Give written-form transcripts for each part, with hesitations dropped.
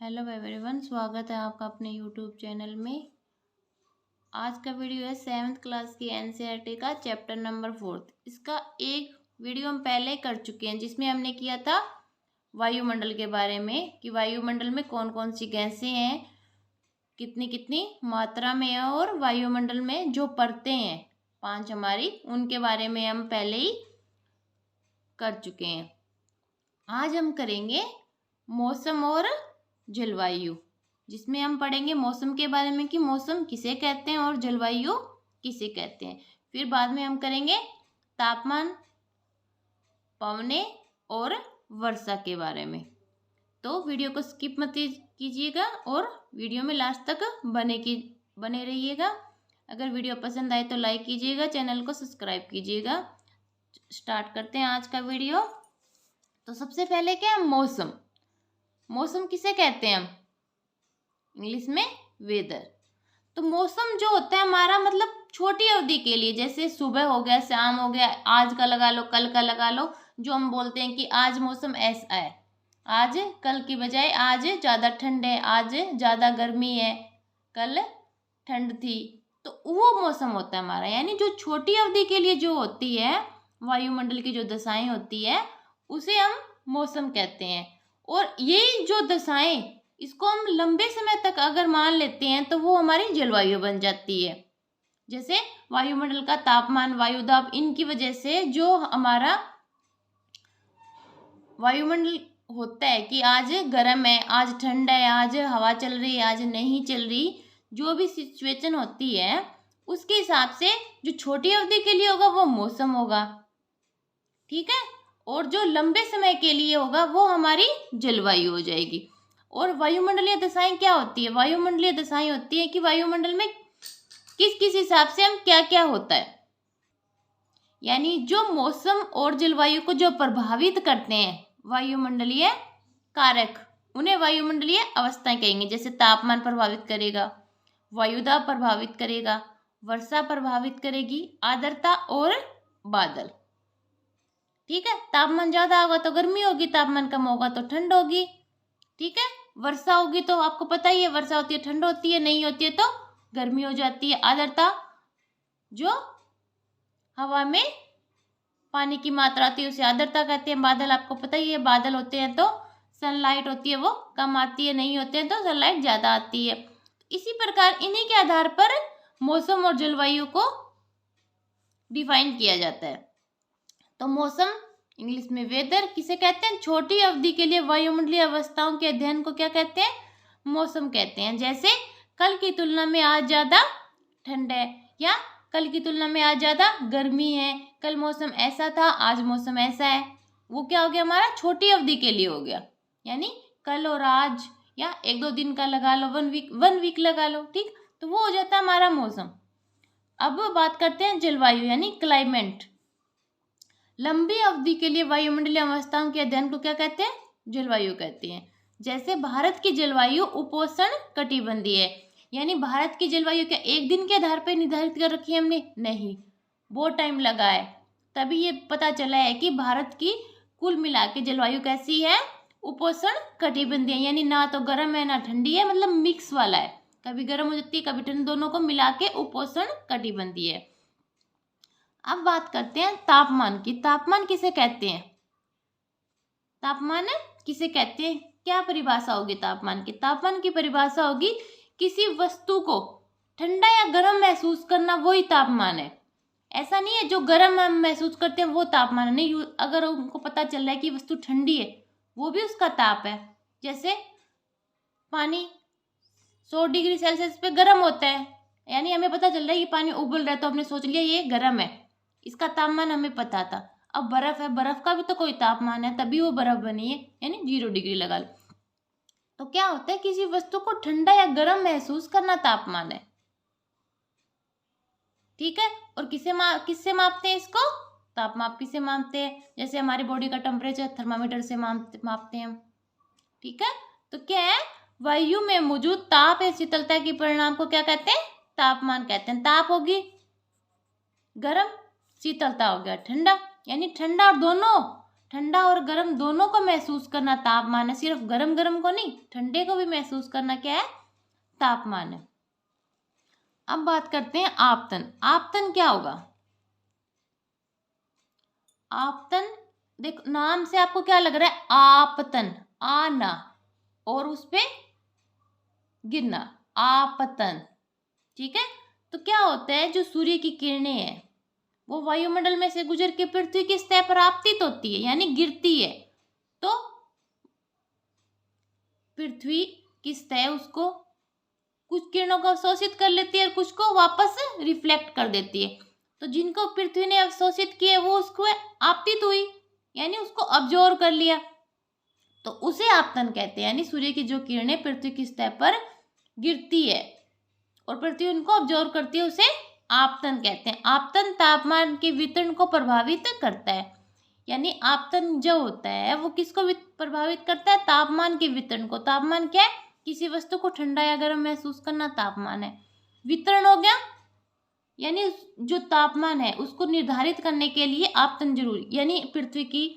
Hello everyone, स्वागत है आपका अपने यूट्यूब चैनल में। आज का वीडियो है 7th क्लास की एनसीईआरटी का चैप्टर नंबर 4। इसका एक वीडियो हम पहले कर चुके हैं जिसमें हमने किया था वायुमंडल के बारे में कि वायुमंडल में कौन कौन सी गैसें हैं, कितनी कितनी मात्रा में है, और वायुमंडल में जो परतें हैं 5 हमारी, उनके बारे में हम पहले ही कर चुके हैं। आज हम करेंगे मौसम और जलवायु, जिसमें हम पढ़ेंगे मौसम के बारे में कि मौसम किसे कहते हैं और जलवायु किसे कहते हैं। फिर बाद में हम करेंगे तापमान, पवने और वर्षा के बारे में। तो वीडियो को स्किप मत कीजिएगा और वीडियो में लास्ट तक बने रहिएगा। अगर वीडियो पसंद आए तो लाइक कीजिएगा, चैनल को सब्सक्राइब कीजिएगा। स्टार्ट करते हैं आज का वीडियो। तो सबसे पहले क्या है मौसम। मौसम किसे कहते हैं हम इंग्लिश में? वेदर। तो मौसम जो होता है हमारा मतलब छोटी अवधि के लिए, जैसे सुबह हो गया, शाम हो गया, आज का लगा लो, कल का लगा लो, जो हम बोलते हैं कि आज मौसम ऐसा है, आज कल की बजाय आज ज़्यादा ठंड है, आज ज़्यादा गर्मी है, कल ठंड थी, तो वो मौसम होता है हमारा। यानी जो छोटी अवधि के लिए जो होती है, वायुमंडल की जो दशाएं होती है, उसे हम मौसम कहते हैं। और ये जो दशाएं, इसको हम लंबे समय तक अगर मान लेते हैं तो वो हमारी जलवायु बन जाती है। जैसे वायुमंडल का तापमान, वायुदाब, इनकी वजह से जो हमारा वायुमंडल होता है कि आज गर्म है, आज ठंड है, आज हवा चल रही है, आज नहीं चल रही, जो भी सिचुएशन होती है उसके हिसाब से जो छोटी अवधि के लिए होगा वो मौसम होगा, ठीक है, और जो लंबे समय के लिए होगा वो हमारी जलवायु हो जाएगी। और वायुमंडलीय दशाएं क्या होती है? वायुमंडलीय दशाएं होती है कि वायुमंडल में किस किस हिसाब से हम क्या क्या होता है, यानी जो मौसम और जलवायु को जो प्रभावित करते हैं वायुमंडलीय कारक, उन्हें वायुमंडलीय अवस्थाएं कहेंगे। जैसे तापमान प्रभावित करेगा, वायुदाब प्रभावित करेगा, वर्षा प्रभावित करेगी, आर्द्रता और बादल, ठीक है। तापमान ज्यादा होगा तो गर्मी होगी, तापमान कम होगा तो ठंड होगी, ठीक है। वर्षा होगी तो आपको पता ही है, वर्षा होती है ठंड होती है, नहीं होती है तो गर्मी हो जाती है। आर्द्रता जो हवा में पानी की मात्रा होती है उसे आर्द्रता कहते हैं। बादल आपको पता ही है, बादल होते हैं तो सनलाइट होती है वो कम आती है, नहीं होते हैं तो सनलाइट ज्यादा आती है। इसी प्रकार इन्हीं के आधार पर मौसम और जलवायु को डिफाइन किया जाता है। तो मौसम इंग्लिश में वेदर किसे कहते हैं? छोटी अवधि के लिए वायुमंडलीय अवस्थाओं के अध्ययन को क्या कहते हैं? मौसम कहते हैं। जैसे कल की तुलना में आज ज्यादा ठंड है, या कल की तुलना में आज ज्यादा गर्मी है, कल मौसम ऐसा था आज मौसम ऐसा है, वो क्या हो गया हमारा? छोटी अवधि के लिए हो गया। यानी कल और आज, या 1-2 दिन का लगा लो, वन वीक लगा लो, ठीक, तो वो हो जाता है हमारा मौसम। अब बात करते हैं जलवायु यानी क्लाइमेट। लंबी अवधि के लिए वायुमंडलीय अवस्थाओं के अध्ययन को क्या कहते हैं? जलवायु कहते हैं। जैसे भारत की जलवायु उपोष्ण कटिबंधीय है। यानी भारत की जलवायु क्या एक दिन के आधार पर निर्धारित कर रखी है हमने? नहीं, बहुत टाइम लगा है, तभी ये पता चला है कि भारत की कुल मिला के जलवायु कैसी है? उपोष्ण कटिबंधीय। यानी ना तो गर्म है ना ठंडी है, मतलब मिक्स वाला है, कभी गर्म हो जाती है कभी ठंड, दोनों को मिला के उपोष्ण कटिबंधीय है। अब बात करते हैं तापमान की। तापमान किसे कहते हैं? तापमान किसे कहते हैं? क्या परिभाषा होगी तापमान की? तापमान की परिभाषा होगी किसी वस्तु को ठंडा या गर्म महसूस करना, वही तापमान है। ऐसा नहीं है जो गर्म हम महसूस करते हैं वो तापमान नहीं। अगर उनको पता चल रहा है कि वस्तु ठंडी है, वो भी उसका ताप है। जैसे पानी 100 डिग्री सेल्सियस पे गर्म होता है, यानी हमें पता चल रहा है कि पानी उबल रहा है, तो हमने सोच लिया ये गर्म है, इसका तापमान हमें पता था। अब बर्फ है, बर्फ का भी तो कोई तापमान है, तभी वो बर्फ बनी है, यानी 0 डिग्री लगा लो। तो क्या होता है? किसी वस्तु को ठंडा या गर्म महसूस करना तापमान है, ठीक है। और किससे मापते हैं इसको? तापमाप किसे मापते हैं? जैसे हमारी बॉडी का टेम्परेचर थर्मामीटर से मापते हैं हम, ठीक है। तो क्या है? वायु में मौजूद ताप या शीतलता के परिणाम को क्या कहते हैं? तापमान कहते हैं। ताप होगी गर्म, शीतलता हो गया ठंडा, यानी ठंडा और दोनों ठंडा और गर्म दोनों को महसूस करना तापमान है, सिर्फ गर्म गर्म को नहीं, ठंडे को भी महसूस करना क्या है, तापमान है। अब बात करते हैं आपतन। आपतन क्या होगा? आपतन, देखो नाम से आपको क्या लग रहा है, आपतन, आना और उस पे गिरना, आपतन। ठीक है, तो क्या होता है, जो सूर्य की किरणें हैं वो वायुमंडल में से गुजर के पृथ्वी की सतह पर आपतित होती है, यानी गिरती है। तो पृथ्वी की सतह उसको कुछ किरणों को अवशोषित कर लेती है और कुछ को वापस रिफ्लेक्ट कर देती है। तो जिनको पृथ्वी ने अवशोषित किए वो उसको आपतित हुई, यानी उसको अब्जॉर्व कर लिया, तो उसे आपतन कहते हैं। यानी सूर्य की जो किरणें पृथ्वी की सतह पर गिरती है और पृथ्वी उनको अब्जॉर्व करती है, उसे आपतन कहते हैं। आपतन तापमान के वितरण को प्रभावित करता है, यानी आपतन जो होता है वो किसको प्रभावित करता है, तापमान के वितरण को। तापमान क्या है, किसी वस्तु को ठंडा या गर्म महसूस करना तापमान है। वितरण हो गया, यानी जो तापमान है उसको निर्धारित करने के लिए आपतन जरूरी, यानी पृथ्वी की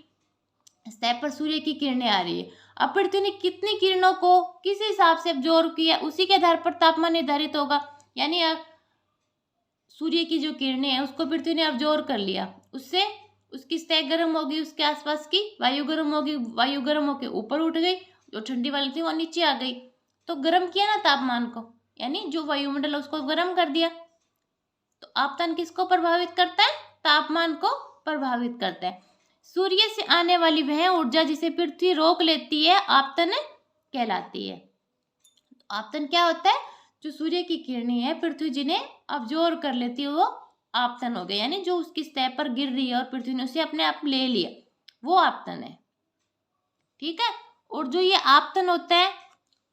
सतह पर सूर्य की किरणें आ रही है, अब पृथ्वी ने कितनी किरणों को किस हिसाब से अब्जॉर्व किया उसी के आधार पर तापमान निर्धारित होगा। यानी सूर्य की जो किरणें हैं उसको पृथ्वी ने अब्जॉर्व कर लिया, उससे उसकी सतह गर्म होगी, उसके आसपास की वायु गर्म होगी, वायु गर्म होकर ऊपर उठ गई, जो ठंडी वाली थी वो नीचे आ गई, तो गर्म किया ना तापमान को, यानी जो वायुमंडल है उसको गर्म कर दिया। तो आपतन किसको प्रभावित करता है, तापमान को प्रभावित करता है। सूर्य से आने वाली वह ऊर्जा जिसे पृथ्वी रोक लेती है आपतन कहलाती है। आपतन क्या होता है, जो सूर्य की किरणें है पृथ्वी जिन्हें अब्जॉर्व कर लेती है वो आपतन हो गया, यानी जो उसकी सतह पर गिर रही है और पृथ्वी ने उसे अपने आप ले लिया, वो आपतन है। ठीक है, और जो ये आपतन होता है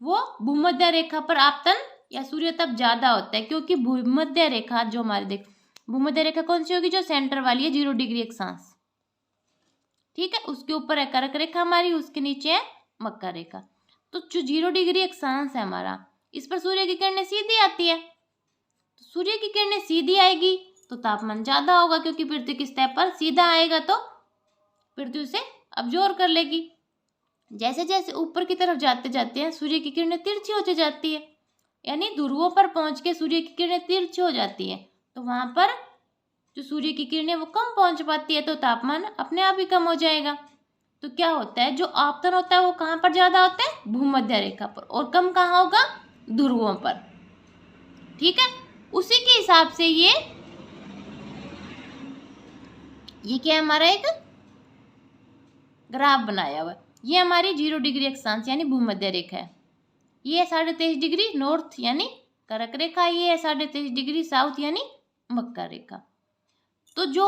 वो भूमध्य रेखा पर आपतन या सूर्य तप ज्यादा होता है, क्योंकि भूमध्य रेखा जो हमारे देख, भूमध्य रेखा कौन सी होगी, जो सेंटर वाली है 0 डिग्री अक्षांश। ठीक है, उसके ऊपर है कर्क रेखा हमारी, उसके नीचे है मकर रेखा। तो जो 0 डिग्री अक्षांश है हमारा, इस पर सूर्य की किरणें सीधी आती है, तो सूर्य की किरणें सीधी आएगी तो तापमान ज्यादा होगा, क्योंकि पृथ्वी की सतह पर सीधा आएगा तो पृथ्वी उसे अब्जॉर्व कर लेगी। जैसे जैसे ऊपर की तरफ जाते जाते हैं सूर्य की किरणें तिरछी होती जाती है, यानी ध्रुवों पर पहुंच के सूर्य की किरणें तिरछी हो जाती है, तो वहां पर जो सूर्य की किरणें वो कम पहुंच पाती है, तो तापमान अपने आप ही कम हो जाएगा। तो क्या होता है, जो आपतन होता है वो कहाँ पर ज्यादा होता है, भूमध्य रेखा पर, और कम कहाँ होगा, ध्रुवों पर। ठीक है, उसी के हिसाब से ये क्या है, हमारा एक ग्राफ बनाया हुआ है। ये हमारी 0 डिग्री अक्षांश यानी भूमध्य रेखा है, ये है 23.5 डिग्री नॉर्थ यानी कर्क रेखा, ये है 23.5 डिग्री साउथ यानी मकर रेखा। तो जो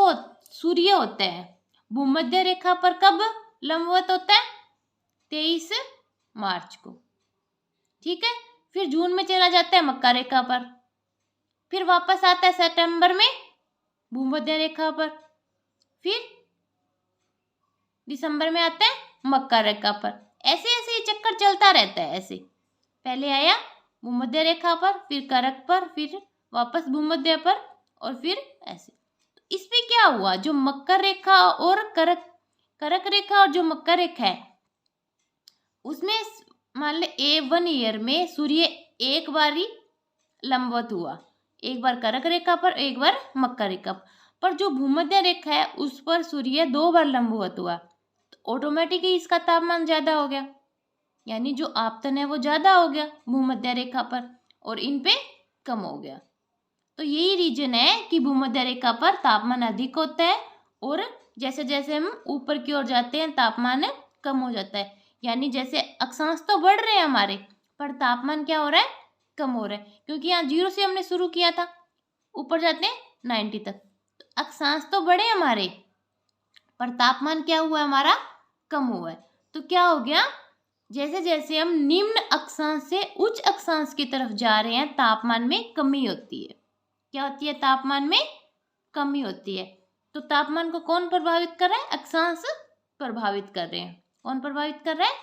सूर्य होता है भूमध्य रेखा पर कब लंबवत होता है, 23 मार्च को। ठीक है, फिर जून में चला जाता है मकर रेखा पर, फिर वापस आता है सितंबर में भूमध्य रेखा पर, फिर दिसंबर में आता है मकर रेखा पर। ऐसे ऐसे ये चक्कर चलता रहता है, ऐसे पहले आया भूमध्य रेखा पर, फिर कर्क पर, फिर वापस भूमध्य पर, और फिर ऐसे। इस पे क्या हुआ, जो मकर रेखा और कर्क रेखा और जो मकर रेखा है उसमें मान ले 1 ईयर में सूर्य एक बार ही लंबवत हुआ, एक बार कर्क रेखा पर, एक बार मकर रेखा पर। जो भूमध्य रेखा है उस पर सूर्य 2 बार लंबवत हुआ, तो ऑटोमेटिकली इसका तापमान ज्यादा हो गया, यानी जो आपतन है वो ज्यादा हो गया भूमध्य रेखा पर और इन पे कम हो गया। तो यही रीजन है कि भूमध्य रेखा पर तापमान अधिक होता है और जैसे जैसे हम ऊपर की ओर जाते हैं तापमान कम हो जाता है। यानी जैसे अक्षांश तो बढ़ रहे हैं हमारे, पर तापमान क्या हो रहा है, कम हो रहा है, क्योंकि यहाँ 0 से हमने शुरू किया था, ऊपर जाते हैं 90 तक, तो अक्षांश तो बढ़े हमारे, पर तापमान क्या हुआ हमारा, कम हुआ है। तो क्या हो गया, जैसे जैसे हम निम्न अक्षांश से उच्च अक्षांश की तरफ जा रहे हैं तापमान में कमी होती है। क्या होती है, तापमान में कमी होती है। तो तापमान को कौन प्रभावित कर रहा है, अक्षांश प्रभावित कर रहे हैं। कौन प्रभावित कर रहा है,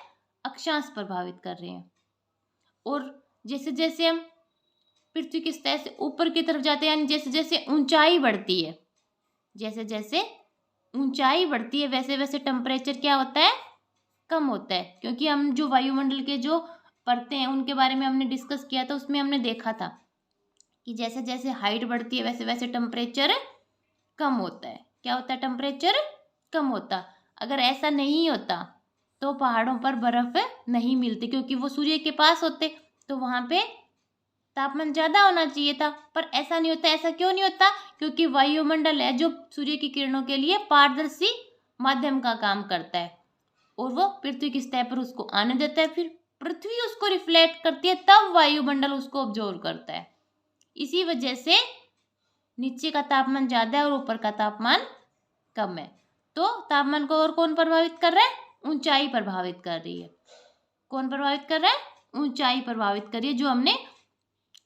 अक्षांश प्रभावित कर रहे हैं। और जैसे जैसे हम पृथ्वी की सतह से ऊपर की तरफ जाते हैं, यानी जैसे जैसे ऊंचाई बढ़ती है, जैसे जैसे ऊंचाई बढ़ती है वैसे वैसे टेम्परेचर क्या होता है, कम होता है। क्योंकि हम जो वायुमंडल के जो परतें हैं उनके बारे में हमने डिस्कस किया था, उसमें हमने देखा था कि जैसे जैसे हाइट बढ़ती है वैसे वैसे टेम्परेचर कम होता है। क्या होता है, टेम्परेचर कम होता। अगर ऐसा नहीं होता तो पहाड़ों पर बर्फ नहीं मिलती, क्योंकि वो सूर्य के पास होते तो वहाँ पे तापमान ज़्यादा होना चाहिए था, पर ऐसा नहीं होता। ऐसा क्यों नहीं होता, क्योंकि वायुमंडल है जो सूर्य की किरणों के लिए पारदर्शी माध्यम का काम करता है और वो पृथ्वी की सतह पर उसको आने देता है, फिर पृथ्वी उसको रिफ्लेक्ट करती है, तब वायुमंडल उसको ऑब्जर्व करता है। इसी वजह से नीचे का तापमान ज़्यादा है और ऊपर का तापमान कम है। तो तापमान को और कौन प्रभावित कर रहा है, ऊंचाई प्रभावित कर रही है। कौन प्रभावित कर रहा है, ऊंचाई प्रभावित कर रही है। जो हमने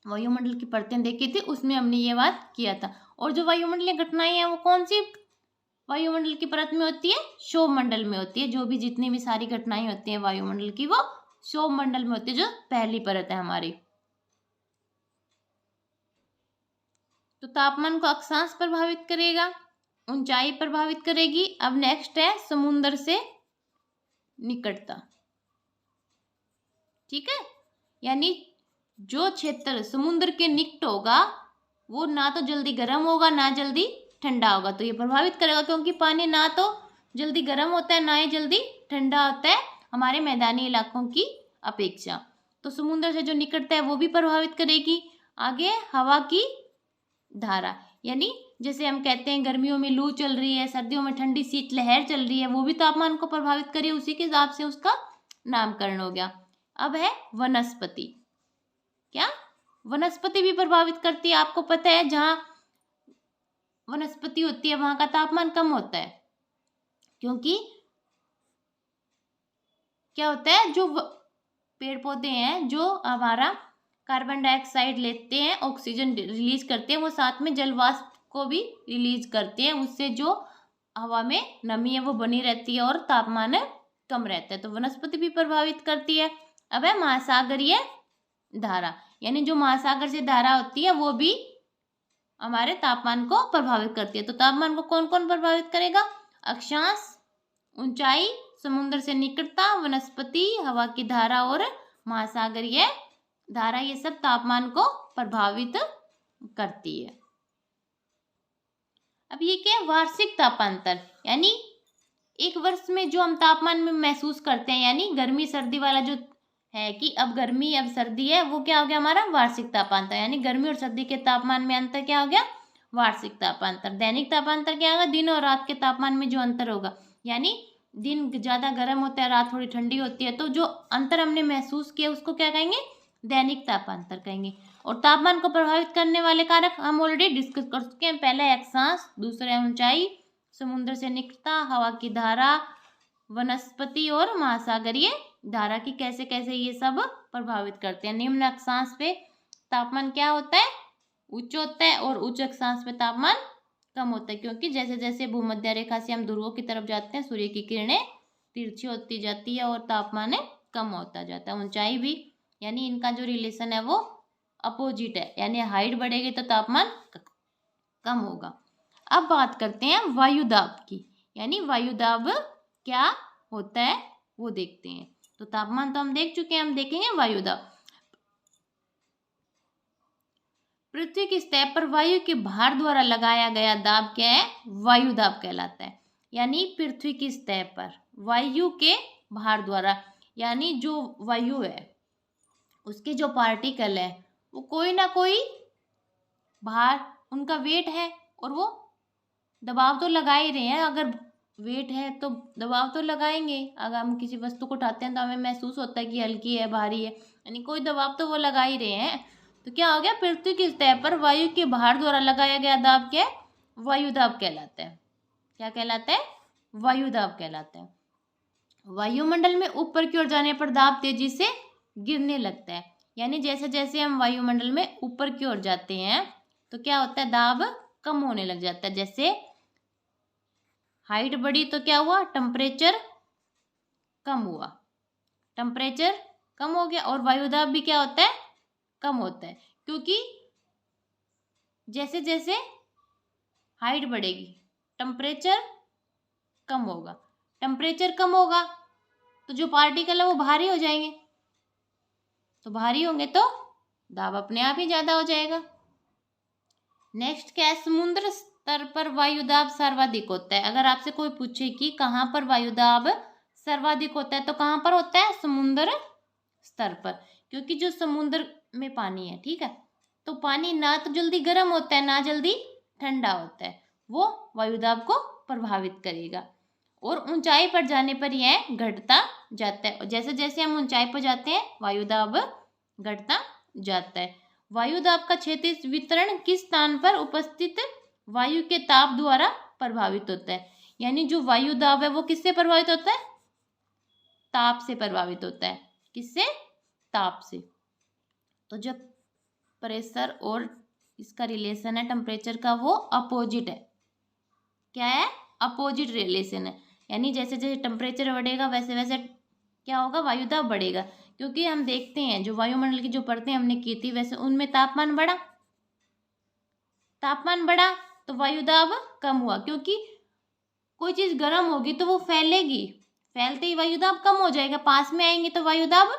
वायुमंडल की परतें देखी थी उसमें हमने ये बात किया था। और जो वायुमंडलीय घटनाएं हैं वो कौन सी वायुमंडल की परत में होती है, क्षोभ मंडल में होती है। जो भी जितनी भी सारी घटनाएं होती हैं वायुमंडल की वो क्षोभ मंडल में होती है, जो पहली परत है हमारी। तो तापमान को अक्षांश प्रभावित करेगा, ऊंचाई प्रभावित करेगी। अब नेक्स्ट है समुद्र से निकटता। ठीक है, यानी जो क्षेत्र समुद्र के निकट होगा वो ना तो जल्दी गर्म होगा ना जल्दी ठंडा होगा, तो ये प्रभावित करेगा। क्योंकि पानी ना तो जल्दी गर्म होता है ना ही जल्दी ठंडा होता है हमारे मैदानी इलाकों की अपेक्षा। तो समुद्र से जो निकटता है वो भी प्रभावित करेगी। आगे हवा की धारा, यानी जैसे हम कहते हैं गर्मियों में लू चल रही है, सर्दियों में ठंडी शीतलहर चल रही है, वो भी तापमान को प्रभावित करी, उसी के हिसाब से उसका नामकरण हो गया। अब है वनस्पति। क्या, वनस्पति भी प्रभावित करती है। आपको पता है जहाँ वनस्पति होती है वहां का तापमान कम होता है, क्योंकि क्या होता है, जो पेड़ पौधे हैं जो हमारा कार्बन डाइऑक्साइड लेते हैं, ऑक्सीजन रिलीज करते हैं, वो साथ में जलवाष्प को भी रिलीज करते हैं। उससे जो हवा में नमी है वो बनी रहती है और तापमान कम रहता है। तो वनस्पति भी प्रभावित करती है। अब है महासागरीय धारा, यानी जो महासागर से धारा होती है वो भी हमारे तापमान को प्रभावित करती है। तो तापमान को कौन कौन प्रभावित करेगा, अक्षांश, ऊंचाई, समुद्र से निकटता, वनस्पति, हवा की धारा और महासागरीय धारा, ये सब तापमान को प्रभावित करती है। अब ये क्या है, वार्षिक तापांतर, यानी एक वर्ष में जो हम तापमान में महसूस करते हैं, यानी गर्मी सर्दी वाला जो है कि अब गर्मी अब सर्दी है, वो क्या हो गया हमारा वार्षिक तापांतर। यानी गर्मी और सर्दी के तापमान में अंतर क्या हो गया, वार्षिक तापांतर। दैनिक तापांतर क्या होगा, दिन और रात के तापमान में जो अंतर होगा, यानी दिन ज़्यादा गर्म होता है, रात थोड़ी ठंडी होती है, तो जो अंतर हमने महसूस किया उसको क्या कहेंगे, दैनिक तापांतर कहेंगे। और तापमान को प्रभावित करने वाले कारक हम ऑलरेडी डिस्कस कर चुके हैं। पहला है अक्षांश, दूसरा है ऊंचाई, समुद्र से निकटता, हवा की धारा, वनस्पति और महासागरीय धारा की कैसे कैसे ये सब प्रभावित करते हैं। निम्न अक्षांश पे तापमान क्या होता है, उच्च होता है, और उच्च अक्षांश पे तापमान कम होता है, क्योंकि जैसे जैसे भूमध्य रेखा से हम ध्रुवों की तरफ जाते हैं सूर्य की किरणें तिरछी होती जाती है और तापमान कम होता जाता है। ऊंचाई भी, यानी इनका जो रिलेशन है वो अपोजिट है, यानी हाइट बढ़ेगी तो तापमान कम होगा। अब बात करते हैं वायुदाब की, यानी वायुदाब क्या होता है वो देखते हैं। तो तापमान तो हम देख चुके हैं, हम देखेंगे वायुदाब। पृथ्वी की सतह पर वायु के भार द्वारा लगाया गया दाब क्या है, वायुदाब कहलाता है। यानी पृथ्वी की सतह पर वायु के भार द्वारा, यानी जो वायु है उसके जो पार्टिकल है वो कोई ना कोई भार, उनका वेट है, और वो दबाव तो लगा ही रहे हैं। अगर वेट है तो दबाव तो लगाएंगे। अगर हम किसी वस्तु को उठाते हैं तो हमें महसूस होता है कि हल्की है, भारी है, यानी कोई दबाव तो वो लगा ही रहे हैं। तो क्या हो गया, पृथ्वी की सतह पर वायु के भार द्वारा लगाया गया दाब क्या है, वायुदाब कहलाता है। क्या कहलाता है, वायुदाब कहलाता है। वायुमंडल में ऊपर की ओर जाने पर दाब तेजी से गिरने लगता है। यानी जैसे जैसे हम वायुमंडल में ऊपर की ओर जाते हैं तो क्या होता है, दाब कम होने लग जाता है। जैसे हाइट बढ़ी तो क्या हुआ, टेम्परेचर कम हुआ, टेम्परेचर कम हो गया, और वायुदाब भी क्या होता है, कम होता है। क्योंकि जैसे जैसे हाइट बढ़ेगी टेम्परेचर कम होगा। टेम्परेचर कम होगा तो जो पार्टिकल है वो भारी हो जाएंगे, तो भारी होंगे तो दाब अपने आप ही ज़्यादा हो जाएगा। नेक्स्ट क्या है, समुद्र स्तर पर वायुदाब सर्वाधिक होता है। अगर आपसे कोई पूछे कि कहाँ पर वायुदाब सर्वाधिक होता है तो कहाँ पर होता है, समुद्र स्तर पर, क्योंकि जो समुद्र में पानी है, ठीक है, तो पानी ना तो जल्दी गर्म होता है ना जल्दी ठंडा होता है, वो वायुदाब को प्रभावित करेगा। और ऊंचाई पर जाने पर यह घटता जाता है। जैसे जैसे हम ऊंचाई पर जाते हैं वायुदाब घटता जाता है। वायुदाब का क्षैतिज वितरण किस स्थान पर उपस्थित वायु के ताप द्वारा प्रभावित होता है। यानी जो वायुदाब है वो किससे प्रभावित होता है, ताप से प्रभावित होता है। किससे, ताप से। तो जब प्रेशर और इसका रिलेशन है टेम्परेचर का, वो अपोजिट है। क्या है, अपोजिट रिलेशन है। यानी जैसे जैसे टेम्परेचर बढ़ेगा वैसे वैसे क्या होगा, वायुदाब बढ़ेगा। क्योंकि हम देखते हैं जो वायुमंडल की जो परतें हमने की थी वैसे उनमें तापमान बढ़ा, तापमान बढ़ा तो वायुदाब कम हुआ। क्योंकि कोई चीज गर्म होगी तो वो फैलेगी, फैलते ही वायुदाब कम हो जाएगा, पास में आएंगे तो वायुदाब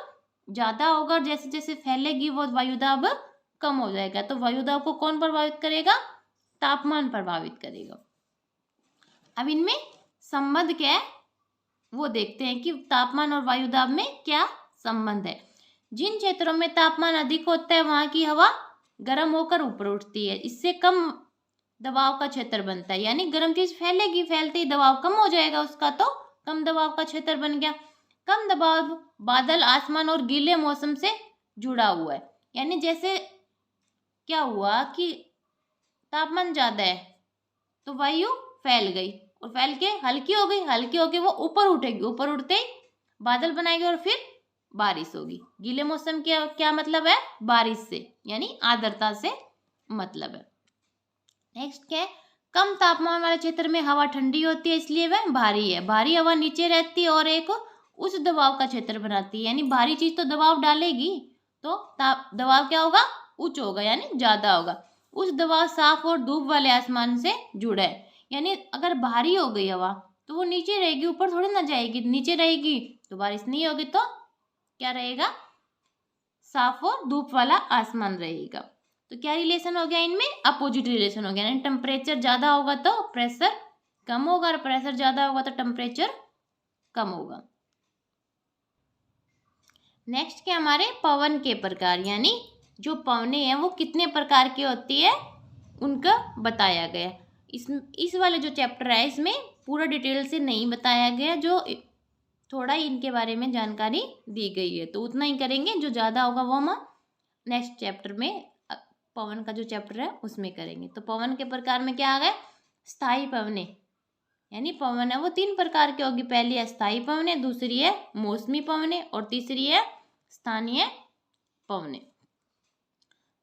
ज्यादा होगा, और जैसे जैसे फैलेगी वो वायुदाब कम हो जाएगा। तो वायुदाब को कौन प्रभावित करेगा, तापमान प्रभावित करेगा। अब इनमें संबंध क्या है वो देखते हैं कि तापमान और वायुदाब में क्या संबंध है। जिन क्षेत्रों में तापमान अधिक होता है वहां की हवा गर्म होकर ऊपर उठती है, इससे कम दबाव का क्षेत्र बनता है। यानी गर्म चीज फैलेगी, फैलते ही दबाव कम हो जाएगा उसका, तो कम दबाव का क्षेत्र बन गया। कम दबाव बादल, आसमान और गीले मौसम से जुड़ा हुआ है। यानी जैसे क्या हुआ कि तापमान ज्यादा है तो वायु फैल गई और फैल के हल्की हो गई, हल्की होके वो ऊपर उठेगी, ऊपर उठते ही बादल बनाएगी और फिर बारिश होगी। गीले मौसम क्या क्या मतलब है, बारिश से, यानी आर्द्रता से मतलब है। नेक्स्ट क्या है, कम तापमान वाले क्षेत्र में हवा ठंडी होती है इसलिए वह भारी है। भारी हवा नीचे रहती है और एक उच्च दबाव का क्षेत्र बनाती है। यानी भारी चीज तो दबाव डालेगी तो दबाव क्या होगा, उच्च होगा, यानी ज्यादा होगा। उच्च दबाव साफ और धूप वाले आसमान से जुड़ा है। यानी अगर भारी हो गई हवा तो वो नीचे रहेगी, ऊपर थोड़ी ना जाएगी, नीचे रहेगी तो बारिश नहीं होगी, तो क्या रहेगा, साफ और धूप वाला आसमान रहेगा। तो क्या रिलेशन हो गया इनमें, अपोजिट रिलेशन हो गया। यानी टेम्परेचर ज्यादा होगा तो प्रेशर कम होगा, और प्रेशर ज्यादा होगा तो टेम्परेचर कम होगा। नेक्स्ट क्या, हमारे पवन के प्रकार, यानी जो पवनें हैं वो कितने प्रकार की होती है उनका बताया गया। इस वाले जो चैप्टर है इसमें पूरा डिटेल से नहीं बताया गया, जो थोड़ा ही इनके बारे में जानकारी दी गई है, तो उतना ही करेंगे। जो ज़्यादा होगा वो हम नेक्स्ट चैप्टर में, पवन का जो चैप्टर है उसमें करेंगे। तो पवन के प्रकार में क्या आ गया, स्थायी पवनें, यानी पवन है वो 3 प्रकार की होगी। पहली है स्थायी पवनें, दूसरी है मौसमी पवनें और तीसरी है स्थानीय पवनें।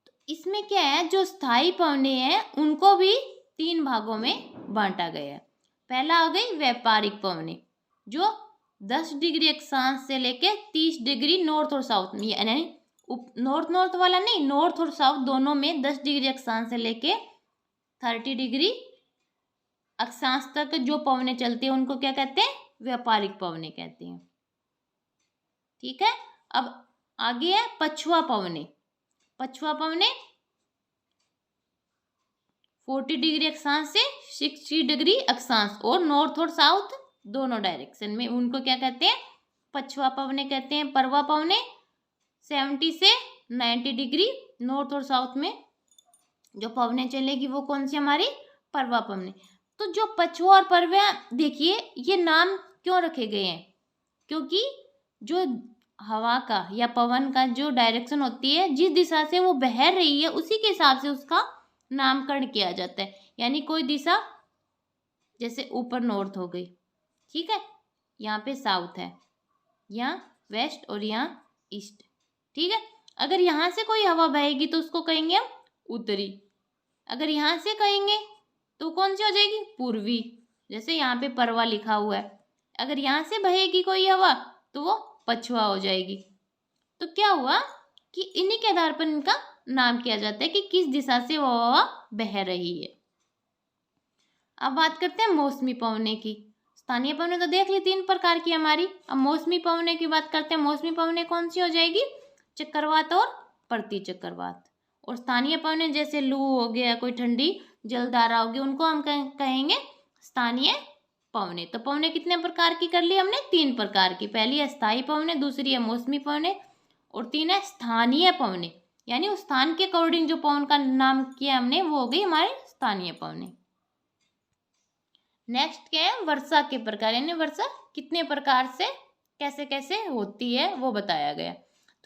तो इसमें क्या है, जो स्थायी पवनें हैं उनको भी 3 भागों में बांटा गया है। पहला हो गई व्यापारिक पवनें, जो 10 डिग्री अक्षांश से लेके 30 डिग्री नॉर्थ और साउथ में, यानी नॉर्थ नॉर्थ वाला नहीं, नॉर्थ और साउथ दोनों में 10 डिग्री अक्षांश से लेके 30 डिग्री अक्षांश तक जो पवनें चलती है उनको क्या कहते हैं, व्यापारिक पवनें कहते हैं। ठीक है, अब आगे है पछुआ पवनें। पछुआ पवनें 40 डिग्री अक्षांश से 60 डिग्री अक्षांश और नॉर्थ और साउथ दोनों डायरेक्शन में, उनको क्या कहते हैं, पछुआ पवनें कहते हैं। परवा पवनें 70 से 90 डिग्री नॉर्थ और साउथ में जो पवनें चलेगी वो कौन सी, हमारी परवा पवनें। तो जो पछुआ और परवा, देखिए ये नाम क्यों रखे गए हैं, क्योंकि जो हवा का या पवन का जो डायरेक्शन होती है, जिस दिशा से वो बह रही है उसी के हिसाब से उसका नामकरण किया जाता है। यानी कोई दिशा जैसे ऊपर नॉर्थ हो गई, ठीक है, यहाँ पे साउथ है, यहाँ वेस्ट और यहाँ ईस्ट, ठीक है। अगर यहाँ से कोई हवा बहेगी तो उसको कहेंगे हम उत्तरी, अगर यहाँ से कहेंगे तो कौन सी हो जाएगी, पूर्वी। जैसे यहाँ पे परवा लिखा हुआ है, अगर यहाँ से बहेगी कोई हवा तो वो पछुआ हो जाएगी। तो क्या हुआ कि इन्हीं के आधार पर इनका नाम किया जाता है कि किस दिशा से वो हवा बह रही है। अब बात करते हैं मौसमी पवनें की। स्थानीय पवनें तो देख ली 3 प्रकार की हमारी। अब मौसमी पवनें की बात करते हैं। मौसमी पवनें कौन सी हो जाएगी? चक्रवात और प्रति चक्रवात। और स्थानीय पवनें जैसे लू हो गया, कोई ठंडी जलधारा होगी, उनको हम कहेंगे स्थानीय पवनें। तो पवनें कितने प्रकार की कर ली हमने? 3 प्रकार की। पहली है स्थायी पवनें, दूसरी है मौसमी पवनें और 3 है स्थानीय पवनें। यानी उस स्थान के अकॉर्डिंग जो पवन का नाम किया हमने वो हो गई हमारी स्थानीय पवनें। नेक्स्ट क्या है? वर्षा के प्रकार, यानी वर्षा कितने प्रकार से कैसे कैसे होती है वो बताया गया।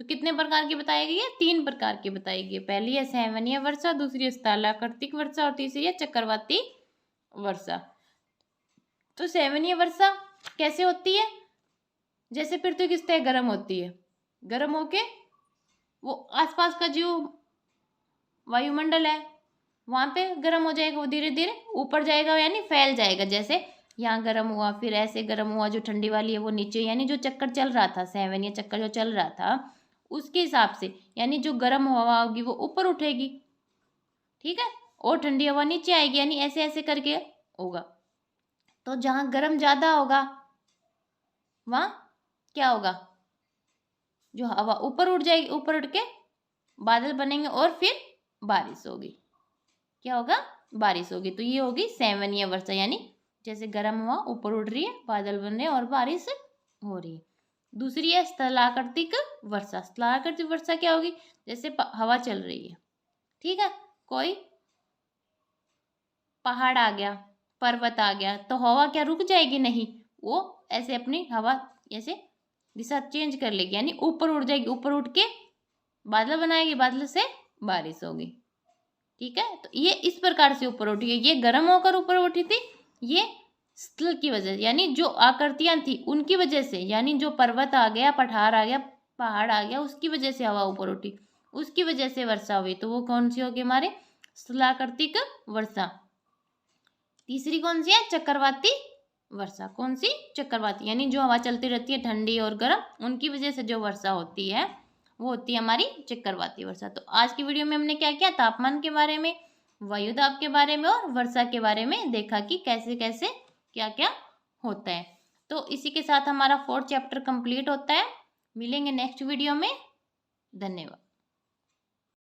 तो कितने प्रकार की बताई गई है? 3 प्रकार की बताई गई है। पहली है सैवनीय वर्षा, दूसरी है स्थलाकृतिक वर्षा और तीसरी है चक्रवाती वर्षा। तो सैवनीय वर्षा कैसे होती है? जैसे पृथ्वी की सतह गर्म होती है, गर्म होके वो आसपास का जो वायुमंडल है वहां पे गर्म हो जाएगा, वो धीरे धीरे ऊपर जाएगा, यानी फैल जाएगा। जैसे यहाँ गर्म हुआ, फिर ऐसे गर्म हुआ, जो ठंडी वाली है वो नीचे, यानी जो चक्कर चल रहा था, सैवनीय चक्कर जो चल रहा था उसके हिसाब से, यानी जो गर्म हवा होगी वो ऊपर उठेगी, ठीक है, और ठंडी हवा नीचे आएगी, यानी ऐसे ऐसे करके होगा। तो जहाँ गर्म ज्यादा होगा वहाँ क्या होगा? जो हवा ऊपर उठ जाएगी, ऊपर उठ के बादल बनेंगे और फिर बारिश होगी। क्या होगा? बारिश होगी। तो ये होगी सैवनीय वर्षा, यानी जैसे गर्म हवा ऊपर उड़ रही है, बादल बन रहे हैं और बारिश हो रही है। दूसरी है स्थलाकृतिक वर्षा। स्थलाकृतिक वर्षा क्या होगी? जैसे हवा चल रही है, ठीक है, कोई पहाड़ आ गया, पर्वत आ गया, तो हवा क्या रुक जाएगी? नहीं, वो ऐसे अपनी हवा ऐसे दिशा चेंज कर लेगी, यानी ऊपर उड़ जाएगी, ऊपर उठ के बादल बनाएगी, बादल से बारिश होगी, ठीक है। तो ये इस प्रकार से ऊपर उठी है, ये गर्म होकर ऊपर उठी थी, ये स्थल की वजह से, यानी जो आकृतियां थी उनकी वजह से, यानी जो पर्वत आ गया, पठार आ गया, पहाड़ आ गया, उसकी वजह से हवा ऊपर उठी, उसकी वजह से वर्षा हुई। तो वो कौन सी होगी? हमारे स्थलाकृतिक वर्षा। तीसरी कौन सी है? चक्रवाती वर्षा। कौन सी? चक्रवाती, यानी जो हवा चलती रहती है ठंडी और गर्म, उनकी वजह से जो वर्षा होती है वो होती है हमारी चक्रवाती वर्षा। तो आज की वीडियो में हमने क्या किया? तापमान के बारे में, वायुदाब के बारे में और वर्षा के बारे में देखा कि कैसे कैसे क्या क्या होता है। तो इसी के साथ हमारा 4th चैप्टर कंप्लीट होता है। मिलेंगे नेक्स्ट वीडियो में। धन्यवाद।